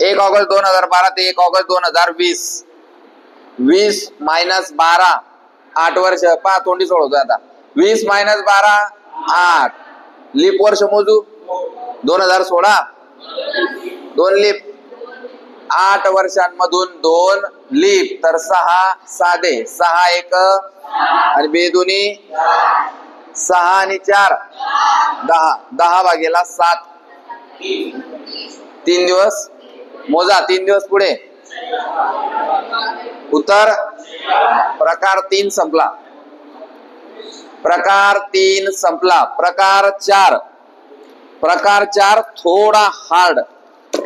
1 August 2012 ते 1 August 2020. 20 minus 12 8 वर्ष. पहा तोंडी सोडवतोय आता. 20 मायनस 12 8. लीप वर्ष मोजू. 2016 2 लीप. 8 वर्षांमधून 2 लीप तर 6 साधे. 6 1 आणि बेदुनी 6 आणि 4 10. 10 भागेला 7. 3 दिवस मोजा. 3 दिवस पुढे. उत्तर प्रकार 3 संपला. प्रकार 3 संपला. प्रकार 4. प्रकार 4 थोडा हार्ड,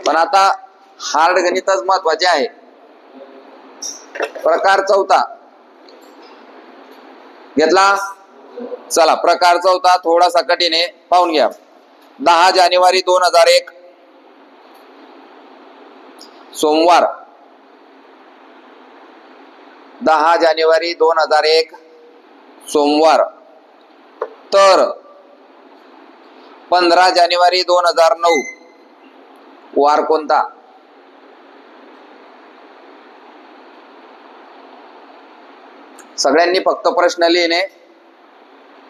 पण आता हार्ड गणितच महत्वाचे आहे. प्रकार 4 घेतला. चला प्रकार 4 थोडासा कठीण आहे, पाहून घ्या. 10 जानेवारी 2001 सोमवार. 10 जानेवारी 2001 सोमवार तर 15 जानेवारी 2009 वार कोणता? सगळ्यांनी फक्त प्रश्न लिहिणे.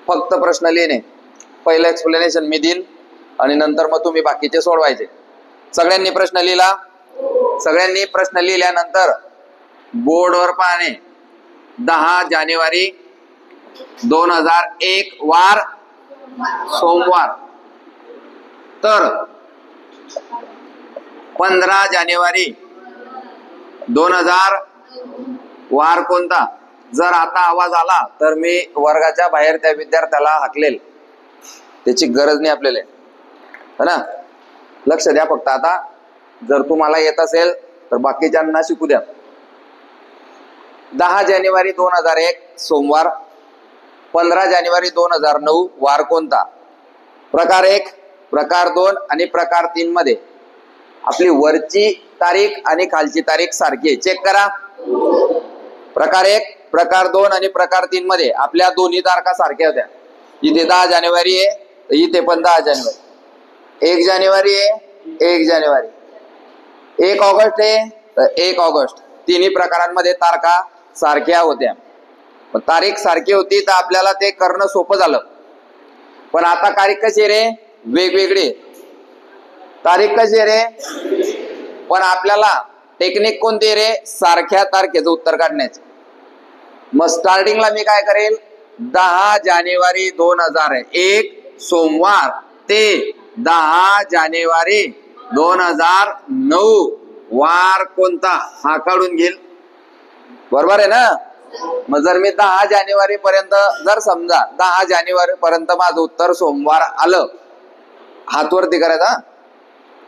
फक्त प्रश्न लिहिणे. पहिलं एक्सप्लेनेशन मी देईन आणि नंतर मग तुम्ही बाकीचे सोडवायचे. सगळ्यांनी प्रश्न लिहिला. सगळ्यांनी प्रश्न लिहिल्यानंतर बोर्डवर पाहणे. 10 जानेवारी 2001 वार सोमवार तर 15 जानेवारी 2000 वार कोणता? जर आता आवाज आला तर मी वर्गाच्या बाहेर त्या विद्यार्थ्याला हाकलेल. त्याची गरज नाही आपल्याला, है ना. लक्ष द्या फक्त. आता जर तुम्हाला येत असेल तर बाकीच्यांना शिकू द्या. 10 जानेवारी 2001 सोमवार. 15 जानेवारी 2009 वार कोणता? प्रकार 1, प्रकार 2 आणि प्रकार 3 मध्ये आपली वरची तारीख आणि खालची तारीख सारखी आहे. चेक करा. प्रकार 1, प्रकार 2 आणि प्रकार 3 मध्ये आपल्या दोन्ही तारखा सारख्या होत्या. इथे 10 जानेवारी आहे, इथे पण 10 जानेवारी. 1 जानेवारी आहे, 1 जानेवारी. 1 ऑगस्ट आहे तर 1 ऑगस्ट. तिन्ही प्रकारांमध्ये तारखा सारख्या होत्या. तारीख सारखी होती तर आपल्याला ते करणं सोपं झालं. पण आता तारीख कशी रे? वेगवेगळी तारीख कशी रे? पण आपल्याला टेक्निक कोणती रे? सारख्या तारखेचं उत्तर काढण्याचं. मग स्टार्टिंगला मी काय करेल? 10 जानेवारी 2001 सोमवार ते 10 जानेवारी 2009 वार कोणता हा काढून घेईल. बरोबर आहे ना. मग जर मी 10 जानेवारी पर्यंत जर समजा 10 जानेवारी पर्यंत माझं उत्तर सोमवार आलं, हात वरती करायचा.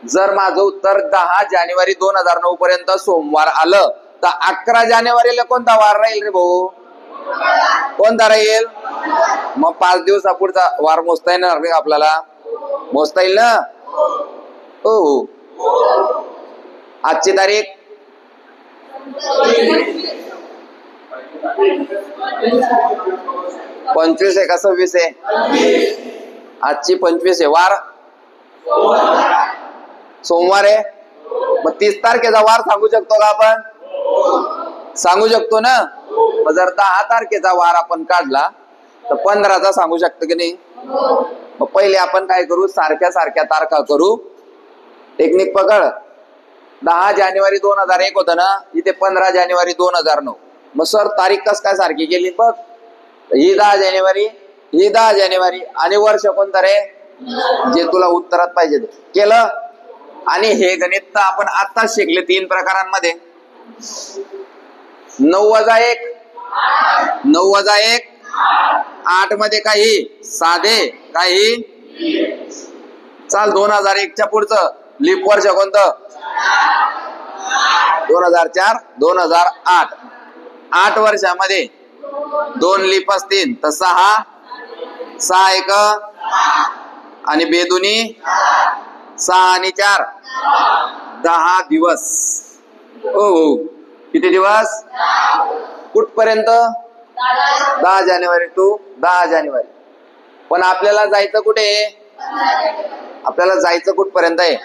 जर माझं उत्तर 10 जानेवारी 2009 पर्यंत सोमवार आलं तर 11 जानेवारीला कोणता वार राहील रे भाऊ? कोणता राहील? मग 5 दिवसापुढचा वार मोजता येणार रे आपल्याला? मोजता येईल ना? हो. आजची तारीख 25 आहे का 26 आहे? आजची 25 आहे. वार सोमवार आहे. मग 30 तारखेचा वार सांगू शकतो का आपण? सांगू शकतो ना. मग जर 10 तारखेचा वार आपण काढला तर 15चा सांगू शकतो की नाही? मग पहिले आपण काय करू? सारख्या सारख्या तारखा करू. टेक्निक पकड. 10 जानेवारी 2001 होतं ना, इथे 15 जानेवारी 2009. मग सर तारीख कस काय सारखी केली? बघ, ही 10 जानेवारी, ही 10 जानेवारी आणि वर्ष कोणतं रे? जे तुला उत्तरात पाहिजे ते केलं. आणि हे गणित तर आपण आत्ताच शिकले 3 प्रकारांमध्ये. 9 वजा 1 9 वजा 1 8 मध्ये काही साधे काही चाल. 2001 च्या पुढचं लीप वर्ष कोणतं? 2004 2008. 8 वर्षामध्ये 2 लीप असतील तर 6 6 1 आणि बेदुनी 6 आणि 4 10 दिवस. हो. किती दिवस? कुठपर्यंत? 10 जानेवारी टू 10 जानेवारी. पण आपल्याला जायचं कुठे? आपल्याला जायचं कुठपर्यंत आहे?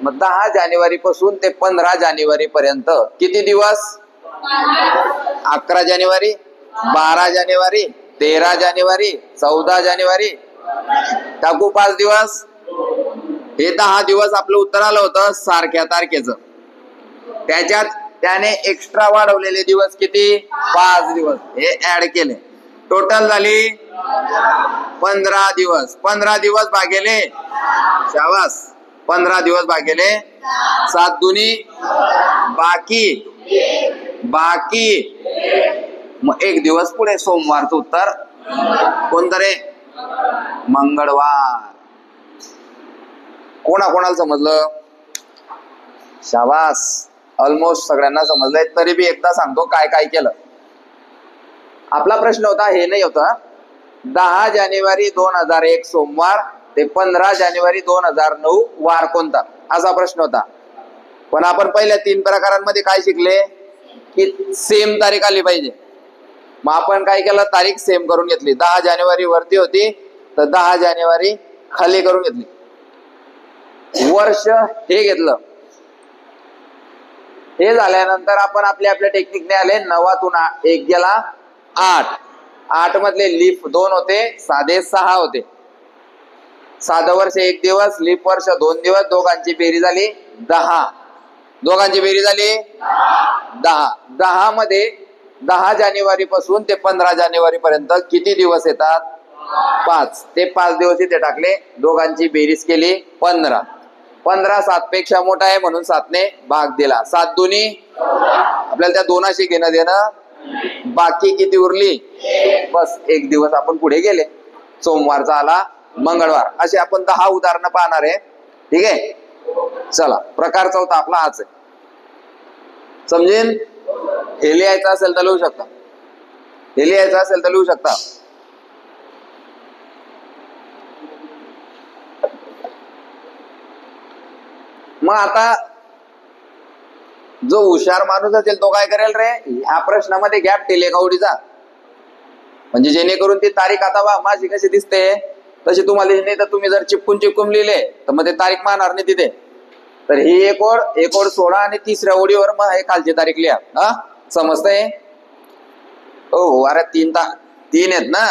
मग 10 जानेवारी पासून ते 15 जानेवारी पर्यंत किती दिवस? 11 जानेवारी, 12 जानेवारी, 13 जानेवारी, 14 जानेवारी, टाकू 5 दिवस. हे 10 दिवस आपलं उत्तर आलं होतं सारख्या तारखेचं. त्याच्यात त्याने एक्स्ट्रा वाढवलेले दिवस किती? 5 दिवस. हे ऍड केले, टोटल झाली 15 दिवस. 15 दिवस भागेले, शाबास, 15 दिवस भागेले 7 दुनी बाकी मग 1 दिवस पुढे. सोमवारचं उत्तर कोणतं रे? मंगळवार. कोणाला समजलं? शाबास, ऑलमोस्ट सगळ्यांना समजलंय. तरी बी एकदा सांगतो काय काय केलं. आपला प्रश्न होता, हे नाही होता, 10 जानेवारी 2001 सोमवार ते 15 जानेवारी 2009 वार कोणता, असा प्रश्न होता. पण आपण पहिल्या 3 प्रकारांमध्ये काय शिकले की सेम तारीख आली पाहिजे. मग आपण काय केलं, तारीख सेम करून घेतली. 10 जानेवारी वरती होती तर 10 जानेवारी खाली करून घेतली. वर्ष हे घेतलं. हे झाल्यानंतर आपण आपल्या टेक्निकने आले. 9तून 1 गेला 8. 8 मधले लीफ 2 होते, साधे 6 होते. साधं वर्ष 1 दिवस, लीप वर्ष 2 दिवस, दोघांची बेरीज झाली 10. दोघांची बेरीज झाली 10. 10 मध्ये 10 जानेवारी पासून ते 15 जानेवारी पर्यंत किती दिवस येतात? 5. ते 5 दिवस इथे टाकले, दोघांची बेरीज केली 15. 15 7 पेक्षा मोठा आहे म्हणून 7 ने भाग दिला. 7 दुनी, आपल्याला त्या 2शी घेणं देणं. बाकी किती उरली? बस 1 दिवस आपण पुढे गेले. सोमवारचा आला मंगळवार. असे आपण 10 उदाहरणं पाहणार आहे. ठीक आहे, चला. प्रकार चौथा आपला हाच आहे. समजेल? हे लिहायचं असेल तर लिहू शकता. हे लिहायचं असेल तर लिहू शकता. मग आता जो हुशार माणूस असेल तो काय करेल रे, ह्या प्रश्नामध्ये गॅप ठेवले कवडीचा, म्हणजे जेणेकरून ती तारीख आता माझी कशी दिसते तशी तुम्हाला नाही. तर तुम्ही जर चिपकून लिहिले तर मग ते तारीख मानणार नाही तिथे. तर ही एक ओळ सोडा आणि 3ऱ्या ओळीवर मग हे कालची तारीख लिहा. हा, समजतंय? हो, अरे 3 आहेत ना.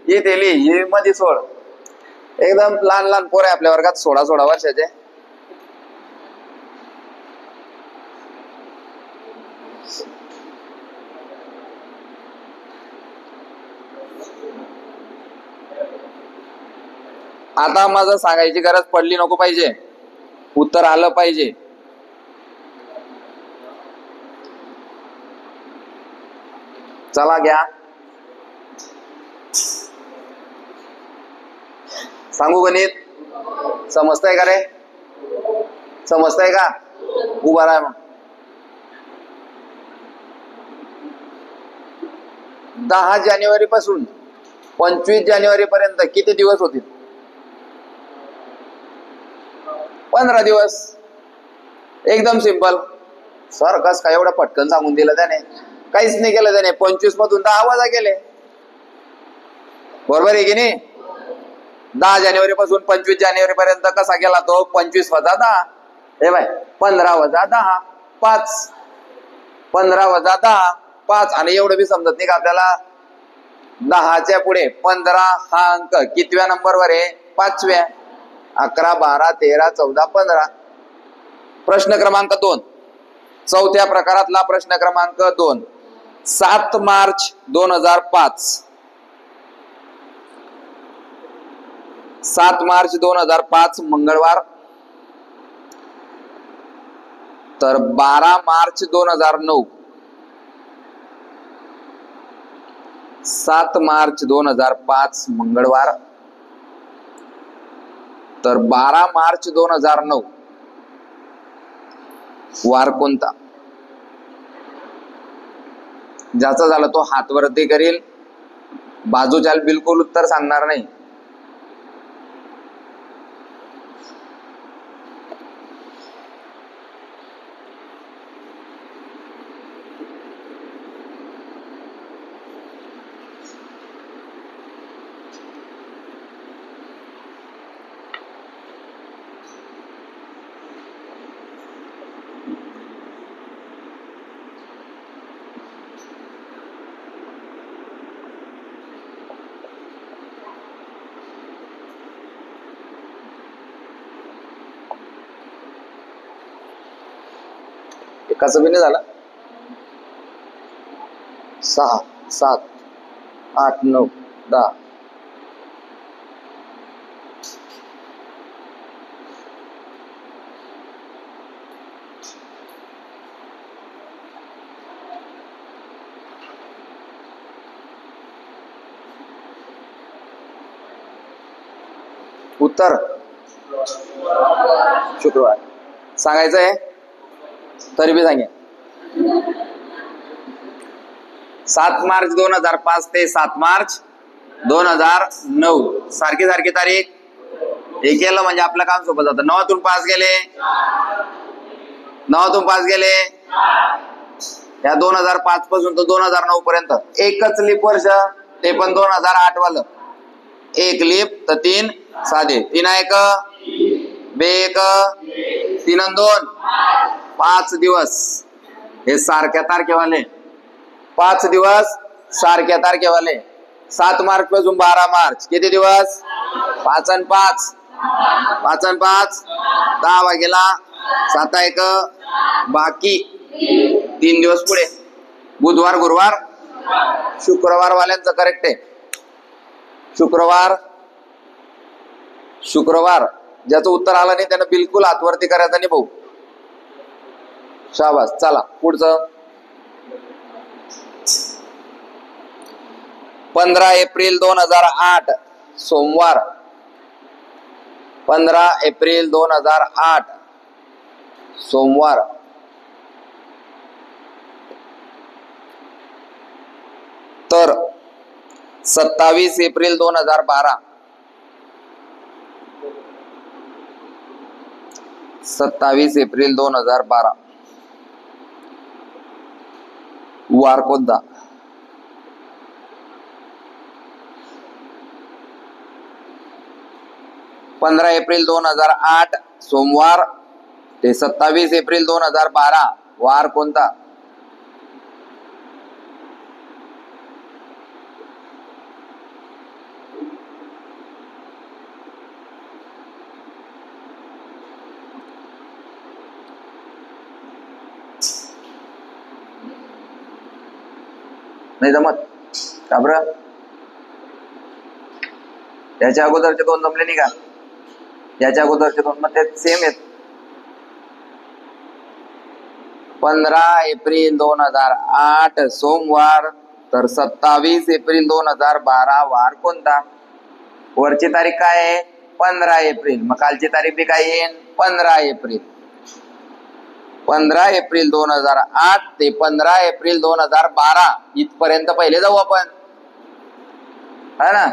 इथे ही मध्ये सोड. एकदम लहान पोर आहे आपल्या वर्गात, 16 वर्षाचे. आता माझं सांगायची गरज पडली नको पाहिजे, उत्तर आलं पाहिजे. चला घ्या, सांगू गणित. समजतंय का रे? समजतंय का? उभा राहा मग. 10 जानेवारी पासून 25 जानेवारी पर्यंत किती दिवस होतील? 15 दिवस. एकदम सिंपल. सर कस काय एवढं पटकन सांगून दिलं त्याने? काहीच नाही केलं त्याने. 25 मधून 10 वजा केले. बरोबर आहे की नाही? 10 जानेवारी पासून 25 जानेवारी पर्यंत कसा गेला तो? 25 वजा 10. हे बाय, 15 वजा 10 5. 15 वजा 10 5. आणि एवढं बी समजत नाही का आपल्याला? 10च्या पुढे 15 हा अंक कितव्या नंबरवर आहे? 5व्या. 11 12 13 14 15. प्रश्न क्रमांक 2, चौथ्या प्रकारातला प्रश्न क्रमांक 2. 7 मार्च 2005. 7 मार्च 2005 मंगळवार. तर 12 मार्च 2009. 7 मार्च 2005 मंगळवार. तर 12 मार्च 2009 वार कोणता? ज्याचा झाला तो हात वरती करील, बाजूच्या बिलकुल उत्तर सांगणार नाही. एकाचं बी नाही झालं. 6 7 8 9 10. उत्तर शुक्रवार सांगायचं आहे तरी बी सांगे. 7 मार्च 2005 ते 7 मार्च 2009 सारखी सारखी तारीख. हे केलं म्हणजे आपलं काम सोपं जातं. 9तून 5 गेले, 9तून 5 गेले या 2005 पासून तर 2009 पर्यंत एकच लीप वर्ष, ते पण 2008 वालं. एक लीप तर 3 साधे. 3 1 बे 1 3 आणि 2 5 दिवस हे सारख्या तारखेवाले. 5 दिवस सारख्या तारखेवाले. 7 मार्च पासून 12 मार्च किती दिवस? 5 आणि 5 5 आणि 5 10 वाजेला 7 1 बाकी 3 दिवस पुढे. बुधवार गुरुवार शुक्रवार वाल्यांचं करेक्ट आहे. शुक्रवार ज्याचं उत्तर आलं नाही त्यानं बिलकुल हातवरती करायचं नाही भाऊ. शाबास. चला पुढचं. 15 एप्रिल 2008 सोमवार. 15 एप्रिल 2008 सोमवार. तर 27 एप्रिल 2012 27 एप्रिल 2012 वार कोणता? पंधरा एप्रिल 2008 सोमवार ते 27 एप्रिल 2012 वार कोणता? नाही जमत का बरं? याच्या अगोदरचे 2 जमले नाही का? याच्या अगोदरचे 2 मग ते सेम आहेत. 15 एप्रिल 2008 सोमवार तर 27 एप्रिल 2012 वार कोणता? वरची तारीख काय आहे? 15 एप्रिल. मग कालची तारीख बी काय येईल? 15 एप्रिल. 15 एप्रिल 2008 ते 15 एप्रिल 2012 इथपर्यंत पहिले जाऊ आपण, है ना?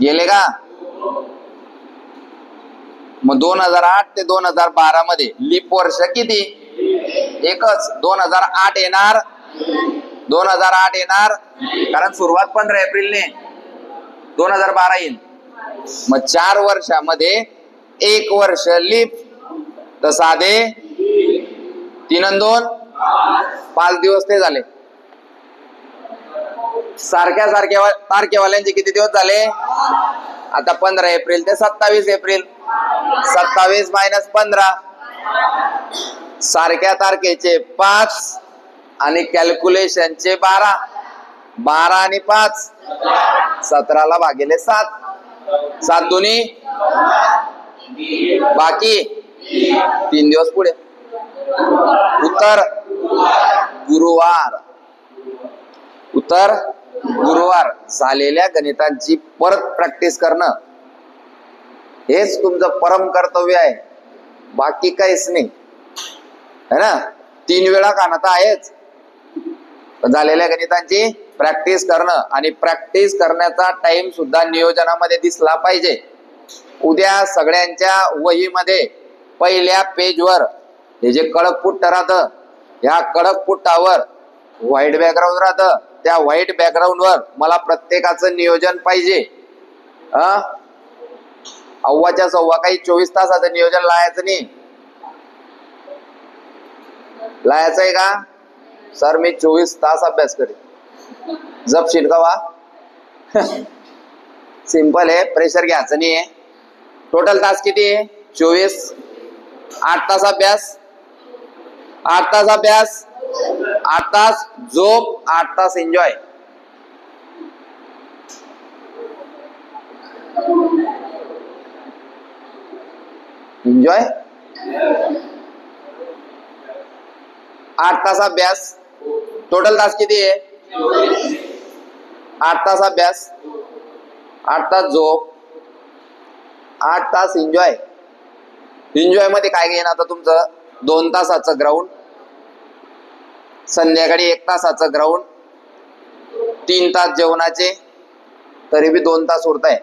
गेले का? मग 2008 ते 2012 मध्ये लीप वर्ष किती? एकच. 2008 येणार, 2008 येणार कारण सुरुवात 15 एप्रिलने. 2012 येईल. मग 4 वर्षामध्ये 1 वर्ष लीप तर साधे 3 आणि 2 5 दिवस ते झाले. सारख्या तारखेवाल्यांचे किती दिवस झाले? आता 15 एप्रिल ते 27 एप्रिल. 27 मायनस 15 सारख्या तारखेचे 5 आणि कॅल्क्युलेशनचे 12. 12 आणि 5 17 भागिले 7. 7 दुनी बाकी 3 दिवस पुढे. उत्तर गुरुवार. उत्तर गुरुवार. झालेल्या गणितांची परत प्रॅक्टिस करणं हेच तुमचं परम कर्तव्य आहे, बाकी काहीच नाही, है ना? 3 वेळा कानात आहेच. झालेल्या गणितांची प्रॅक्टिस करणं आणि प्रॅक्टिस करण्याचा टाइम सुद्धा नियोजनामध्ये दिसला पाहिजे. उद्या सगळ्यांच्या वहीमध्ये पहिल्या पेजवर हे जे कडक पुट्ट राहतं, ह्या कडक पुट्टावर व्हाईट बॅकग्राऊंड राहतं. त्या व्हाईट बॅकग्राऊंडवर मला प्रत्येकाचं नियोजन पाहिजे. अव्वाच्या सव्वा काही 24 तासाचं नियोजन लावायचं नाही. लावायचं आहे का? सर मी 24 तास अभ्यास करेन. जपशील का वा? सिंपल आहे, प्रेशर घ्यायचं नाही आहे. टोटल तास किती आहे? 24. 8 तास अभ्यास 8 तास अभ्यास, 8 तास झोप, 8 तास एन्जॉय. एन्जॉय 8 तास अभ्यास. टोटल तास किती आहे? 8 तास अभ्यास, 8 तास झोप, 8 तास एन्जॉय. एन्जॉय मध्ये काय घेईन आता तुमचं? 2 तासाचं ग्राउंड, संध्याकाळी 1 तासाचं ग्राउंड, 3 तास जेवणाचे, तरी बी 2 तास उरताय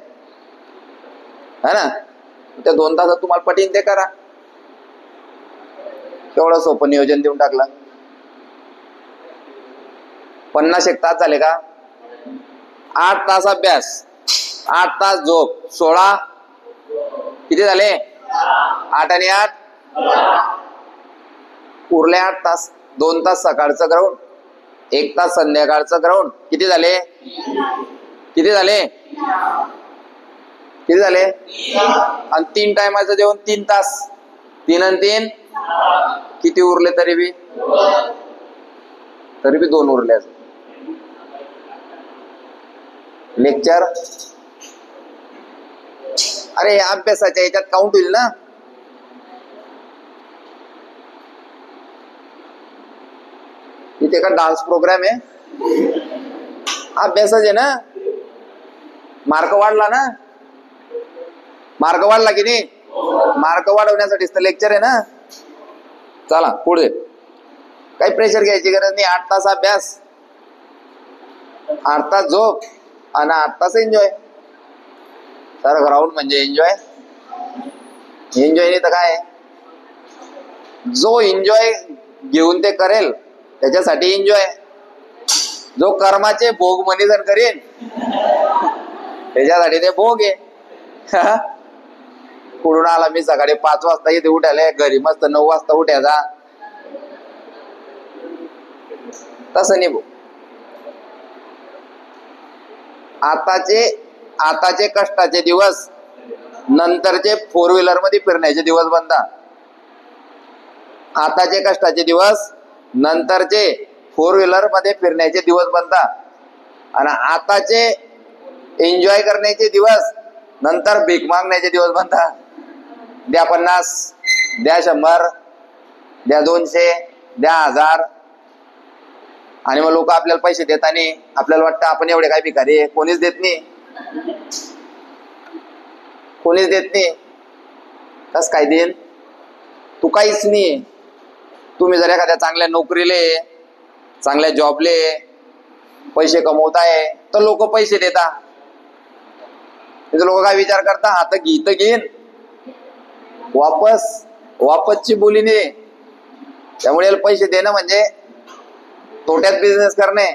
है ना. त्या 2 तासात तुम्हाला पटीन ते करा. केवढं सोपं नियोजन देऊन टाकलं. 50 तास झाले का? 8 तास अभ्यास, 8 तास झोप, 16 किती झाले? 8 आणि 8 उरले 8 तास. 2 तास सकाळचं ग्राउंड, 1 तास संध्याकाळचं ग्राउंड, किती झाले? किती झाले? किती झाले? आणि 3 टायमाचं जेवण 3 तास. 3 आणि 3 किती उरले? तरी बी 2 उरले. लेक्चर अरे अभ्यासाच्या याच्यात काउंट होईल ना. इथे का डान्स प्रोग्राम आहे? अभ्यासाच आहे ना. मार्क वाढला ना. मार्क वाढला की नाही? मार्क वाढवण्यासाठीच तर लेक्चर आहे ना. चला पुढे. काही प्रेशर घ्यायची गरज नाही. 8 तास अभ्यास, 8 तास झोप आणि 8 तास एन्जॉय. तर ग्राउंड म्हणजे एन्जॉय. एन्जॉय नाही तर काय? जो एन्जॉय घेऊन ते करेल त्याच्यासाठी एन्जॉय. जो कर्माचे भोग मनीजन करेन त्याच्यासाठी ते भोग आहे. कुठून आला मी सकाळी 5 वाजता इथे उठायला, घरी मस्त 9 वाजता उठायचा. तसं नाही भाऊ. आताचे कष्टाचे दिवस, नंतरचे 4 व्हीलर मध्ये फिरण्याचे दिवस बंद. आताचे कष्टाचे दिवस, नंतरचे 4 व्हीलर मध्ये फिरण्याचे दिवस बंद. आणि आताचे एन्जॉय करण्याचे दिवस, नंतर भीक मागण्याचे दिवस बंद. द्या 50, द्या 100, द्या 200, द्या 1000. आणि मग लोक आपल्याला पैसे देताना आपल्याला वाटतं आपण एवढे काय भिकारी आहे. कोणीच देत नाही. कोणीच देत नाही. कस काय देईन? तू काहीच नाही. तुम्ही जर एखाद्या चांगल्या नोकरीले, चांगल्या जॉबले पैसे कमवताय तर लोक पैसे देतात. लोक काय विचार करता? आता घेईन वापसची बोली नाही. त्यामुळे पैसे देणं म्हणजे तोट्यात बिझनेस करणे.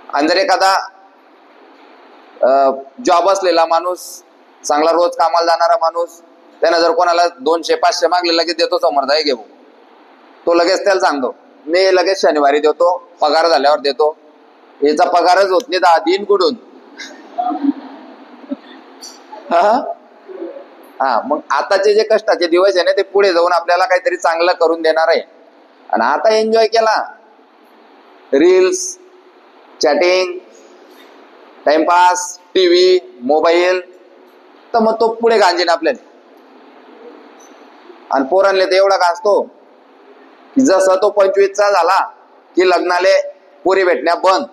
आणि जर एखादा जॉब असलेला माणूस, चांगला रोज कामाला जाणारा माणूस, त्यानं जर कोणाला 200-500 मागले, लगेच देतो समोरचा हे घेऊ. तो लगेच त्याला सांगतो मी लगेच शनिवारी देतो, पगार झाल्यावर देतो. याचा पगारच होत नाही तर दिन कुठून? हा मग आताचे जे कष्टाचे दिवस आहे ना, ते पुढे जाऊन आपल्याला काहीतरी चांगलं करून देणार आहे. आणि आता एन्जॉय केला, reels, chatting, timepass, TV, mobile, तर मग तो पुढे गांजीन आपल्याला. आणि पोरांले तर एवढा गाजतो की जसं तो 25चा झाला की लग्नाले पोरी भेटण्या बंद.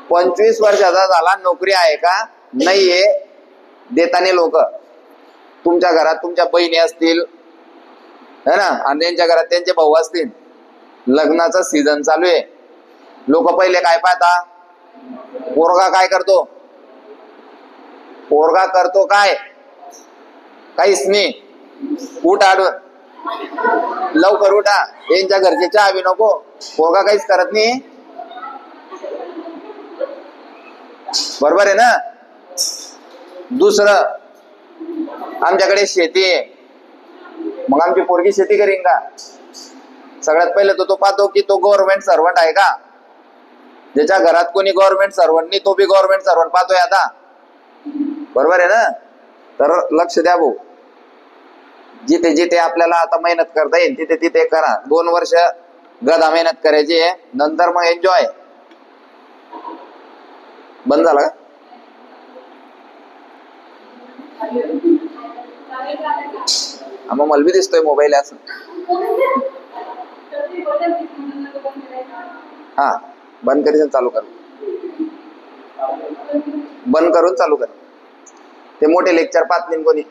25 वर्षाचा झाला, नोकरी आहे का? नाहीये. देताने लोक. तुमच्या घरात तुमच्या बहिणी असतील है ना, आणि त्यांच्या घरात त्यांचे भाऊ असतील. लग्नाचा सीझन चालू आहे. लोक पहिले काय पाहता? पोरगा काय करतो? पोरगा करतो काय? काहीच नाही. उठ आडून, लवकर उठा. यांच्या घरचे चहा बी नको. पोरगा काहीच करत नाही. बरोबर आहे ना. दुसरं, आमच्याकडे शेती आहे, मग आमची पोरगी शेती करीन का? सगळ्यात पहिले तो पाहतो की तो गव्हर्नमेंट सर्वंट आहे का. ज्याच्या घरात कोणी गव्हर्नमेंट सर्वंट नाही तो बी गव्हर्नमेंट सर्वंट पाहतोय आता. बरोबर आहे ना. तर लक्ष द्या भाऊ, जिथे जिथे आपल्याला आता मेहनत करता येईल तिथे तिथे करा. 2 वर्ष गदा मेहनत करायची आहे, नंतर मग एन्जॉय. बंद झाला का? मग मला बी दिसतोय मोबाईल असं. हा, बंद करून चालू कर. बंद करून चालू कर. ते मोठे लेक्चर पाहत नाही कोणी.